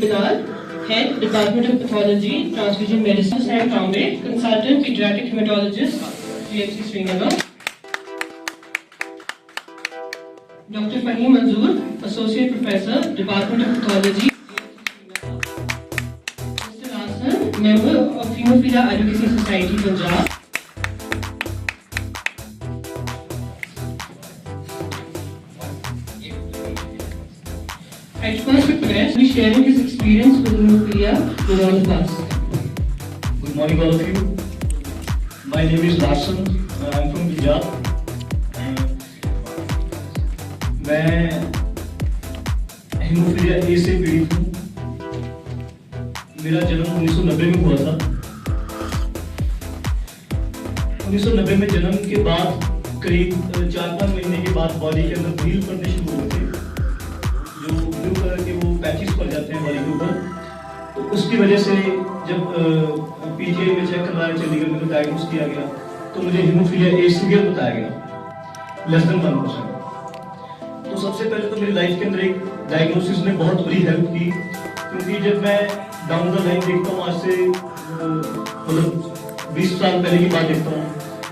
Pinal, Head, Department of Pathology, Transfusion Medicine, Sam Kambe, Consultant, Pediatric Hematologist, GMC Srinagar. Dr. Fahim Manzoor, Associate Professor, Department of Pathology, Mr. Rasan, Member of Hemophilia Advocacy Society, Punjab. At first request, we sharing his experience with hemophilia with all of us. Good morning, all of you. My name is Rasan. I'm from Punjab. मैं haemophilia ए से पीड़ित हूँ। मेरा जन्म 1990 में हुआ था। 1990 में जन्म के बाद करीब 4-5 महीने के बाद बॉडी के अंदर नील पड़ने शुरू हुए थे, जो ब्लू कलर के वो पैचेस पड़ जाते हैं बॉडी के ऊपर। तो उसकी वजह से जब पीजीआई में चेक करवाया, चंडीगढ़ में डायग्नोस किया गया, तो मुझे हेमोफीलिया ए सीवियर बताया गया, लेस देन 1%। तो सबसे पहले तो मेरी लाइफ के अंदर एक डायग्नोसिस ने बहुत बड़ी हेल्प की, क्योंकि जब मैं डाउन द लाइन देखता हूँ, आज से मतलब 20 साल पहले की बात देखता हूँ,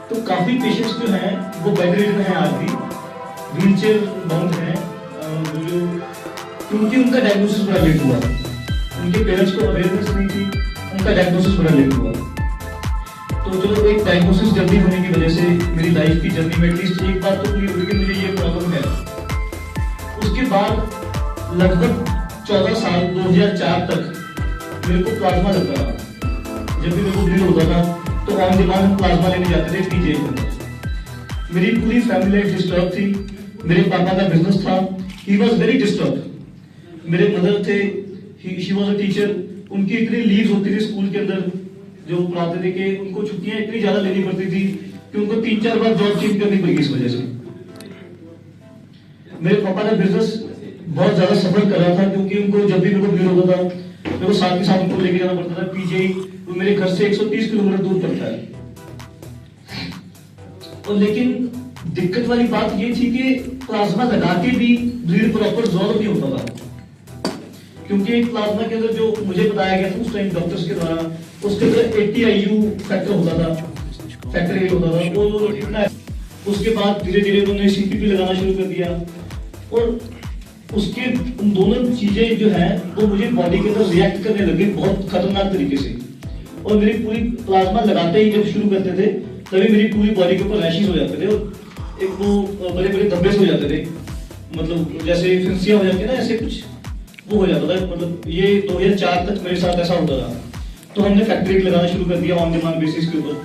तो काफी पेशेंट्स जो हैं वो बेड रिडन हैं, आज भी व्हील चेयर बाउंड हैं, क्योंकि उनका डायग्नोसिस बड़ा लेट हुआ। उनके पेरेंट्स को अवेयरनेस नहीं थी, उनका डायग्नोसिस बड़ा लेट हुआ। तो चलो एक डायग्नोसिस जल्दी होने की वजह से मेरी लाइफ की जर्नी में एटलीस्ट एक बात तो क्लियर हुई कि मुझे ये प्रॉब्लम है। उसके बाद लगभग 14 साल 2004 तक मेरे को प्लाज्मा लगता रहा। जब भी मेरे को ब्लीड होता था तो ऑन डिमांड प्लाज्मा लेने जाते थे पीजीआई के अंदर। मेरी पूरी फैमिली लाइफ डिस्टर्ब थी। मेरे पापा का बिजनेस था, ही वॉज वेरी डिस्टर्ब। मेरे मदर थे, शी वॉज अ टीचर। उनकी इतनी लीव्स होती थी स्कूल के अंदर जो पढ़ाते थे कि उनको छुट्टियां इतनी ज्यादा लेनी पड़ती थी कि उनको 3-4 बार जॉब चेंज करनी पड़ी इस वजह से। मेरे पापा का बिजनेस बहुत ज्यादा सफर कर रहा था, क्योंकि उनको जब भी मेरे को ब्लीड होता था मेरे को साथ के साथ उनको लेके जाना पड़ता था पीजीआई, वो मेरे घर से 130 किलोमीटर दूर पड़ता है। और लेकिन दिक्कत वाली बात ये थी कि प्लाज्मा लगा के भी ब्लीड प्रॉपर रिजॉल्व नहीं होता था, क्योंकि प्लाज्मा के अंदर जो मुझे बताया गया था उस टाइम डॉक्टर्स के द्वारा, उसके अंदर 80 IU फैक्टर होता था, फैक्टर 8 होता था, वो इतना। उसके बाद धीरे धीरे उन्होंने CPP लगाना शुरू कर दिया, और उसके उन दोनों चीजें जो हैं वो मुझे बॉडी के अंदर रिएक्ट करने लगी बहुत खतरनाक तरीके से। और मेरी पूरी प्लाज्मा लगाते ही जब शुरू करते थे तभी मेरी पूरी बॉडी के ऊपर रैशेस हो जाते थे, और एक वो बड़े बड़े धब्बे हो जाते थे, मतलब जैसे फिंसियां हो जाती है ना, ऐसे कुछ वो हो जाता था। मतलब ये 2004 तक मेरे साथ ऐसा होता था। तो हमने फैक्ट्री लगाना शुरू कर दिया ऑन डिमांड बेसिस के ऊपर।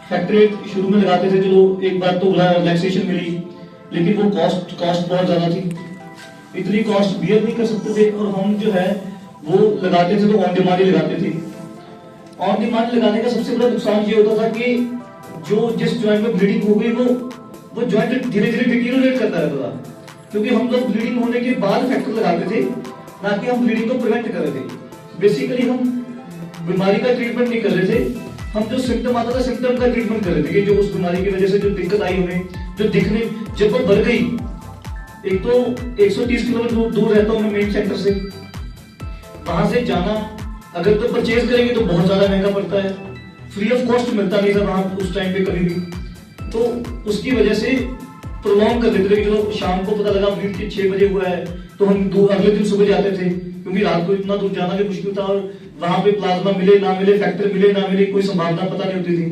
फैक्ट्री शुरू में लगाते थे, चलो एक बार तो रिलैक्सेशन मिली, लेकिन वो कॉस्ट बहुत ज्यादा थी, इतनी कॉस्ट बियर नहीं कर सकते थे। और हम जो है वो लगाते थे तो ऑन डिमांड ही लगाते थे। ऑन डिमांड लगाने का सबसे बड़ा नुकसान ये होता था कि जो जिस ज्वाइंट में ब्लीडिंग हो गई वो ज्वाइंट धीरे धीरे डिटीरियोरेट करता रहता था, क्योंकि हम लोग ब्लीडिंग होने के बाद फैक्टर लगाते थे, ना कि हम ब्लीडिंग को प्रिवेंट कर रहे थे। बेसिकली हम बीमारी का ट्रीटमेंट नहीं कर रहे थे, हम जो सिम्टम आता था सिम्टम का ट्रीटमेंट कर रहे थे, कि जो उस बीमारी की वजह से जो दिक्कत आई हमें, जो दिखने जब वो बढ़ गई, एक तो 130 किलोमीटर दूर रहता हूँ मैं मेन सेंटर से, वहां से जाना अगर तो परचेज करेंगे तो बहुत ज्यादा महंगा पड़ता है, फ्री ऑफ कॉस्ट मिलता नहीं था वहां उस टाइम पे कभी भी। तो उसकी वजह से प्रोलॉन्ग कर देते थे, चलो शाम को पता लगा ब्लीड के 6 बजे हुआ है तो हम अगले दिन सुबह जाते थे, क्योंकि रात को इतना दूर जाना भी मुश्किल था, और वहां पे प्लाज्मा मिले ना मिले, फैक्टर मिले ना मिले, कोई संभावना पता नहीं होती थी।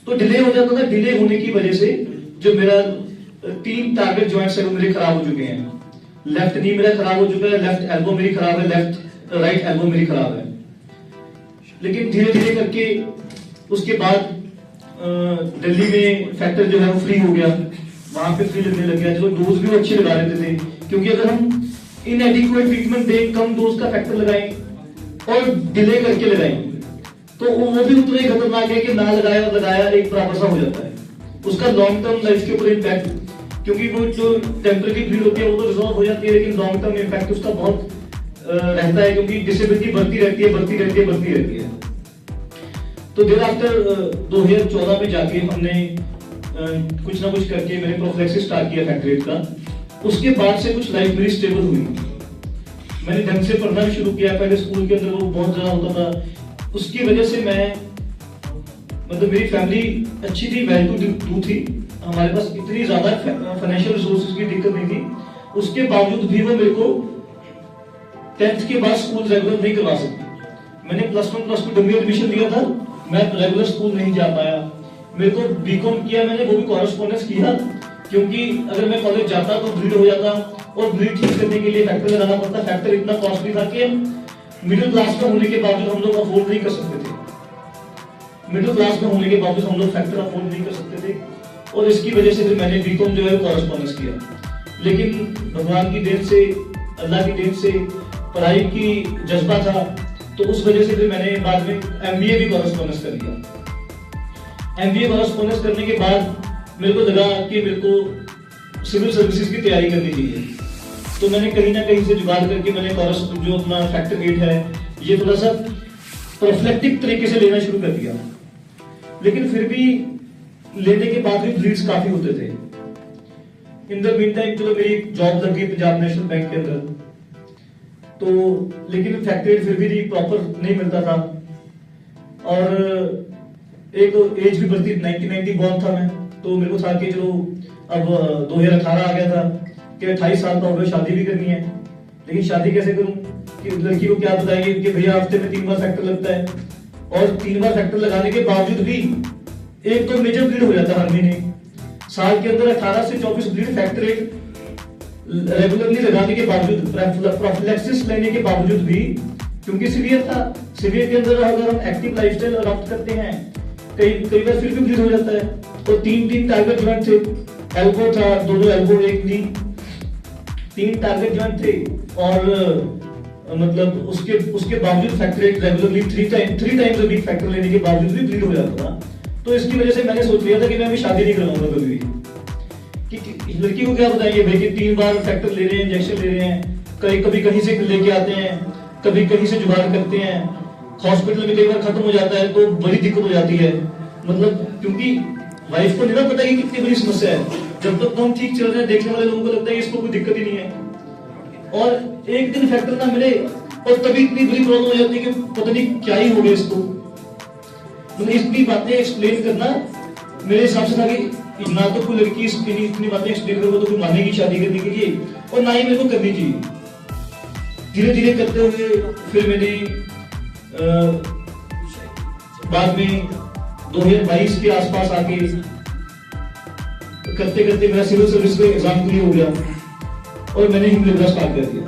तो डिले हो जाता था। डिले होने की वजह से जो मेरा 3 टारगेट जॉइंट्स है वो मेरे खराब हो चुके हैं। लेफ्ट नी मेरा खराब हो चुका है, लेफ्ट एल्बो मेरी खराब है, राइट एल्बो मेरी खराब है। लेकिन धीरे धीरे करके उसके बाद दिल्ली में फैक्टर जो है वो फ्री हो गया, वहां पे फ्री लगने लग गया। चलो डोज भी अच्छी लगा लेते थे, क्योंकि अगर हम इनएडिक्वेट ट्रीटमेंट दें, कम डोज का फैक्टर लगाएं और डिले करके लगाएं, तो वो भी उतना ही खतरनाक है कि ना लगाया और लगाया एक बराबर सा हो जाता है। उसका लॉन्ग टर्म लाइफ के ऊपर इम्पैक्ट, क्योंकि वो जो टेम्परेरी ब्लीड होती है वो तो रिजॉल्व हो जाती है, लेकिन लॉन्ग टर्म इम्पैक्ट उसका बहुत रहता है, क्योंकि डिसेबिलिटी बढ़ती रहती है। तो देर आफ्टर 2014 में जाके हमने कुछ ना कुछ करके मैंने प्रोफिलैक्सिस स्टार्ट किया फैक्ट्री का। उसके बाद से कुछ लाइफ मेरी स्टेबल हुई। मैंने ढंग से पढ़ना भी शुरू किया। पहले स्कूल के अंदर वो बहुत ज्यादा होता था, उसकी वजह से मैं मतलब मेरी फैमिली अच्छी थी, वेल टू डू थी, हमारे पास इतनी ज्यादा फाइनेंशियल रिसोर्सेज की दिक्कत नहीं थी। उसके बावजूद भी वो मेरे को 10th के बाद स्कूल रेगुलर नहीं करवा सकती। मैंने +1 +2 डमी एडमिशन लिया था, मैं रेगुलर स्कूल नहीं जा पाया। मेरे को बीकॉम किया मैंने, वो भी कॉरेस्पॉन्डेंस किया, क्योंकि अगर मैं कॉलेज जाता तो भीड़ हो जाता, और भीड़ ठीक करने के लिए फैक्टर लगाना पड़ता। फैक्टर इतना कॉस्टली था कि मिडिल क्लास में होने के बावजूद हम लोग अफोर्ड नहीं कर सकते थे। मिडिल क्लास में होने के बावजूद हम लोग फैक्टर अफोर्ड नहीं कर सकते थे, और इसकी वजह से फिर मैंने बीकॉम जो है कॉरेस्पॉन्डेंस किया। लेकिन भगवान की देन से, अल्लाह की देन से पढ़ाई की जज्बा था, तो उस वजह से फिर मैंने बाद में एमबीए भी कॉरेस्पॉन्डेंस कर लिया। एमबीए कॉरेस्पॉन्डेंस करने के बाद मेरे को लगा कि मेरे को सिविल सर्विसेज की तैयारी करनी चाहिए, तो मैंने कहीं ना कहीं से जुगाड़ करके मैंने जो अपना फैक्टर 8 है ये थोड़ा सा प्रोफिलैक्टिक तरीके से लेना शुरू कर दिया। लेकिन फिर भी लेने के बाद भी ब्लीड्स काफी होते थे। इन द मीन टाइम चलो मेरी जॉब लग गई पंजाब नेशनल बैंक के अंदर, तो लेकिन फैक्टर 8 फिर भी प्रॉपर नहीं मिलता था। और एक एज भी बढ़ती, 1990 बॉर्न था मैं, तो मेरे को था कि चलो अब 2018 आ गया था कि 28 साल का हो गया, शादी भी करनी है। लेकिन शादी कैसे करूं कि लड़की को क्या बताइए कि भैया हफ्ते में 3 बार फैक्टर लगता है, और 3 बार फैक्टर लगाने के बावजूद भी एक तो मेजर ब्लीड हो जाता है हर महीने। साल के अंदर 18 से 24 ब्लीड फैक्टर 8 रेगुलरली लगाने के बावजूद, प्रोफिलैक्सिस लेने के बावजूद भी, क्योंकि सीवियर था। सीवियर के अंदर अगर हम एक्टिव लाइफस्टाइल अडॉप्ट करते हैं, कई बार फिर भी ब्लीड हो जाता है। और 3 टारगेट जॉइंट थे, एल्बो था, 2 एल्बो, 1 नी, 3 टारगेट जॉइंट थे, और मतलब उसके बावजूद factor 8 regularly 3 times a week factor लेने के बावजूद भी ब्लीड हो जाता था। तो इसकी वजह से मैंने सोच लिया था कि मैं अभी शादी नहीं करवाऊंगा कभी भी, कि लड़की को क्या बताइए भाई कि 3 बार फैक्टर ले रहे हैं, इंजेक्शन ले रहे हैं, कभी कहीं से लेके आते हैं, कभी कहीं से जुगाड़ करते हैं, हॉस्पिटल में कई बार खत्म हो जाता है, तो बड़ी दिक्कत हो जाती है। मतलब क्योंकि वाइफ को नहीं ना पता कि कितनी बड़ी समस्या है। जब तक हम ठीक चल रहे हैं, देखने वाले लोगों को लगता है कि इसको कोई दिक्कत ही नहीं है, और एक दिन फैक्टर ना मिले और तभी इतनी बड़ी प्रॉब्लम हो जाती है कि पता नहीं क्या ही हो गया इसको। मतलब इतनी बातें एक्सप्लेन करना मेरे हिसाब से था कि ना तो कोई लड़की इतनी बातें एक्सप्लेन करोगे तो कोई मानेगी शादी करने के लिए, और ना ही मेरे को करनी चाहिए। धीरे धीरे करते हुए फिर मैंने बाद में 2022 के आसपास आके करते करते मेरा सिविल सर्विस का एग्जाम क्लियर हो गया, और मैंने हिमलिब्रा स्टार्ट कर दिया।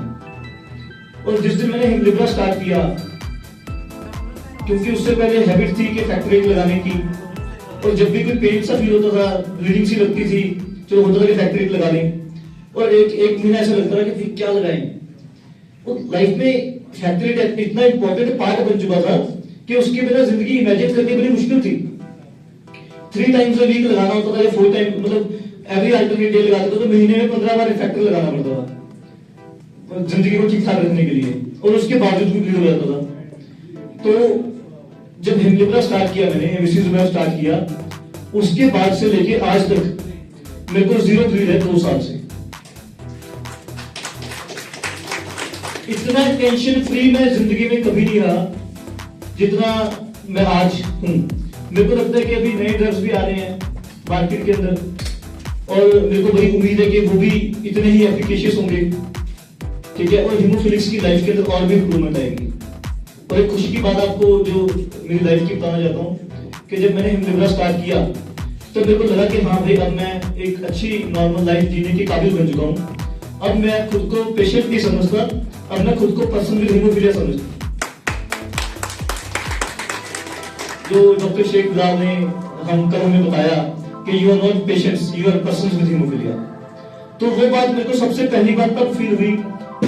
और जिस दिन मैंने हिमलिब्रा स्टार्ट किया, क्योंकि उससे पहले हैबिट थी कि फैक्टर 8 लगाने की, और जब भी कोई पेन सा फील होता था, ब्लीडिंग सी लगती थी, चलो होता था कि फैक्टर 8 लगा लें, और एक महीना ऐसा लगता था कि फिर क्या लगाएं। और लाइफ में फैक्टर 8 इतना इंपॉर्टेंट पार्ट बन चुका था कि उसके बिना जिंदगी इमेजिन करनी बड़ी मुश्किल थी। 3 टाइम्स अ वीक लगाना होता था, या 4 टाइम, मतलब एवरी अल्टरनेट डे लगाते थे, तो महीने में 15 बार फैक्टर लगाना पड़ता था जिंदगी को ठीक ठाक रखने के लिए, और उसके बावजूद भी ब्लीड हो जाता था। तो जब हिमलिब्रा स्टार्ट किया मैंने, एमसीजुमैब स्टार्ट किया, उसके बाद से लेके आज तक मेरे को 0 ब्लीड है 2 साल से। इतना टेंशन फ्री मैं जिंदगी में कभी नहीं रहा जितना मैं आज हूं। मेरे को लगता है कि अभी नए ड्रग्स भी आ रहे हैं मार्केट के अंदर, और मेरे को बड़ी उम्मीद है कि वो भी इतने ही एफिकेशियस होंगे, ठीक है, और हीमोफिलिक्स की लाइफ के अंदर और भी इंप्रूवमेंट आएगी। और एक खुशी की बात आपको जो मेरी लाइफ की बताना चाहता हूँ कि जब मैंने हिमलिब्रा स्टार्ट किया तो मेरे को लगा कि हाँ भाई, अब मैं एक अच्छी नॉर्मल लाइफ जीने के काबिल बन चुका हूँ। अब मैं खुद को पेशेंट नहीं समझता, अब मैं खुद को पर्सन विद हीमोफीलिया समझता। जो डॉक्टर शेख बिलाल ने हम कल हमें बताया कि you are not patients, you are persons with haemophilia, तो वो बात मेरे को सबसे पहली बात तब फील हुई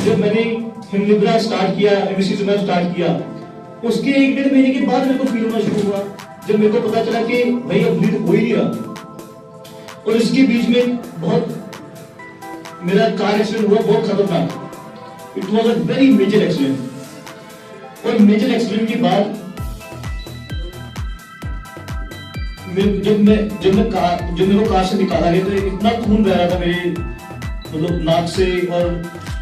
जब मैंने हिमलिब्रा स्टार्ट किया, एमसीजुमैब स्टार्ट किया। उसके 1-1.5 महीने के बाद मेरे को फील होना शुरू हुआ, जब मेरे को पता चला कि भाई अब ब्लीड हो ही नहीं रहा। और इसके बीच में बहुत मेरा कार एक्सीडेंट हुआ, बहुत खतरनाक। It was a very major accident. और मेजर एक्सीडेंट के बाद जब मेरे को कार से निकाला गया तो इतना खून बह रहा था मेरे मतलब नाक से, और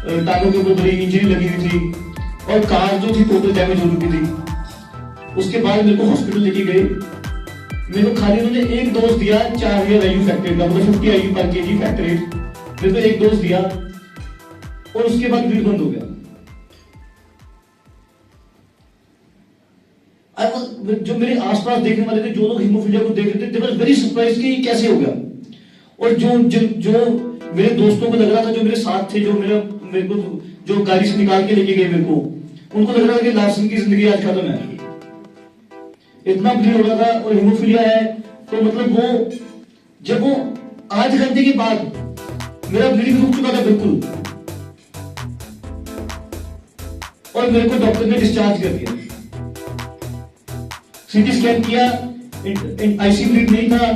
टांगों के ऊपर बड़ी इंजरी लगी हुई थी और कार जो थी टोटल डैमेज हो चुकी थी। उसके बाद मेरे को हॉस्पिटल लेके गए। मेरे को खाली उन्होंने एक डोज दिया 4000 IU फैक्टर रेट का, मतलब 50 IU पर kg फैक्टर रेट मेरे को एक डोज दिया और उसके बाद ब्लीड बंद हो गया। जो मेरे आसपास देखने वाले थे, जो लोग हीमोफीलिया को देख रहे थे, दे वर वेरी सरप्राइज्ड कि ये कैसे हो गया। और जो मेरे दोस्तों को लग रहा था, जो मेरे साथ थे, जो मेरे को जो गाड़ी से निकाल के लेके गए मेरे को, उनको लग रहा था कि लार्सन की जिंदगी आज खत्म है। इतना ब्लीड हो रहा था और हीमोफीलिया है, तो मतलब जब वो 8 घंटे के बाद मेरा ब्लीडिंग रुक चुका था बिल्कुल, और मेरे को डॉक्टर ने डिस्चार्ज कर दिया। सीटी स्कैन किया, आईसी ब्लीड नहीं था,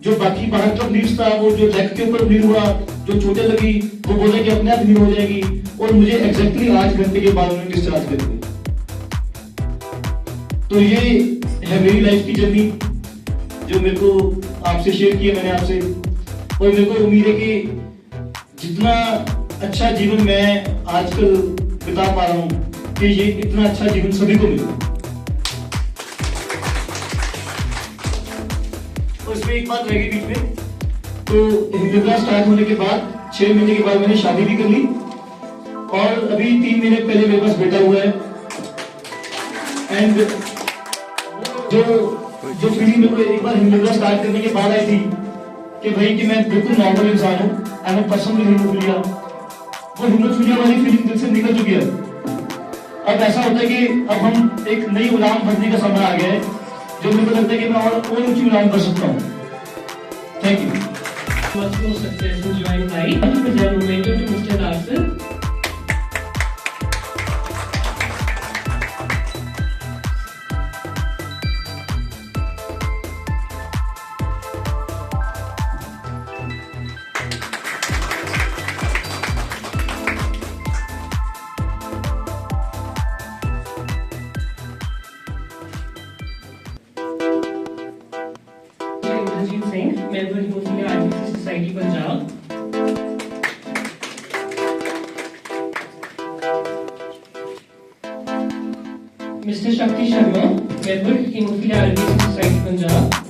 जो बाकी बाहर का ब्लीड था, वो जो लेग के ऊपर ब्लीड हुआ, जो चोटें लगी, वो बोले कि अपने आप ब्लीड हो जाएगी, और मुझे एग्जैक्टली 8 घंटे के बाद उन्होंने डिस्चार्ज कर दिया। तो ये है मेरी लाइफ की जर्नी जो मेरे को आपसे शेयर किया मैंने आपसे, और मेरे को उम्मीद है कि जितना अच्छा जीवन मैं आजकल बिता पा रहा हूँ, कि ये इतना अच्छा जीवन सभी को मिले। और इसमें एक बात रह गई बीच में, तो हिमोफीलिया स्टार्ट होने के बाद 6 महीने के बाद मैंने शादी भी कर ली, और अभी 3 महीने पहले मेरे पास बेटा हुआ है। एंड जो फीलिंग मेरे को एक बार हिमोफीलिया स्टार्ट करने के बाद आई थी कि भाई कि मैं बिल्कुल नॉर्मल इंसान हूँ, I am a person with haemophilia, वो हिमोफीलिया वाली फीलिंग दिल से निकल चुकी है। अब ऐसा होता है कि अब हम एक नई उड़ान भरने का समय आ गया है, जो मेरे को लगता है कि मैं और ऊंची उड़ान भर सकता हूँ। Thank you. Much more success in joint life. I present memento to Mr. Larson. Indrajit Singh, member Hemophilia Advocacy Society Punjab. Mr. Shakti Sharma, member Hemophilia Advocacy Society Punjab.